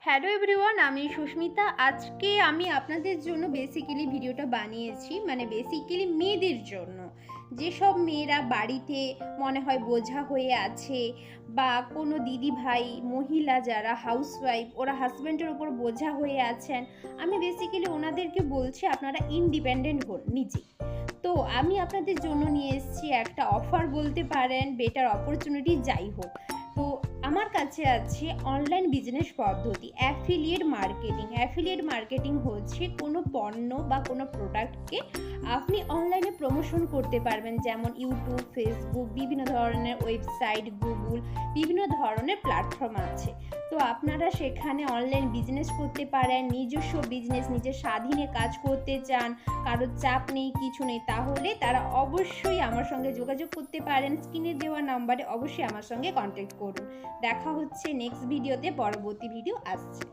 Hello everyone, আমি সুস্মিতা। আজকে আমি আপনাদের জন্য বেসিক্যালি ভিডিওটা বানিয়েছি, মানে বেসিক্যালি মেয়েদের জন্য। যেসব মেয়েরা বাড়িতে মনে হয় বোঝা হয়ে আছে, বা কোনো দিদি ভাই মহিলা যারা হাউসওয়াইফ, ওরা হাজব্যান্ডের উপর বোঝা হয়ে আছেন, আমি বেসিক্যালি ওনাদেরকে বলছি আপনারা ইন্ডিপেন্ডেন্ট হন নিজে। তো আমি আপনাদের জন্য নিয়ে এসেছি একটা অফার, বলতে পারেন বেটার অপরচুনিটি, যাই হোক। তো আমার কাছে আছে অনলাইন বিজনেস পদ্ধতি, অ্যাফিলিয়েট মার্কেটিং হচ্ছে কোনো পণ্য বা কোনো প্রোডাক্টকে আপনি অনলাইনে প্রমোশন করতে পারবেন, যেমন ইউটিউব, ফেসবুক, বিভিন্ন ধরনের ওয়েবসাইট, গুগল, বিভিন্ন ধরনের প্ল্যাটফর্ম আছে। তো আপনারা সেখানে অনলাইন বিজনেস করতে পারেন, নিজস্ব বিজনেস, নিজের স্বাধীনে কাজ করতে চান, কারোর চাপ নেই, কিছু নেই, তাহলে তারা অবশ্যই আমার সঙ্গে যোগাযোগ করতে পারেন। স্ক্রিনে দেওয়া নাম্বারে অবশ্যই আমার সঙ্গে কন্ট্যাক্ট করুন। দেখা হচ্ছে নেক্সট ভিডিওতে, পরবর্তী ভিডিও আসছে।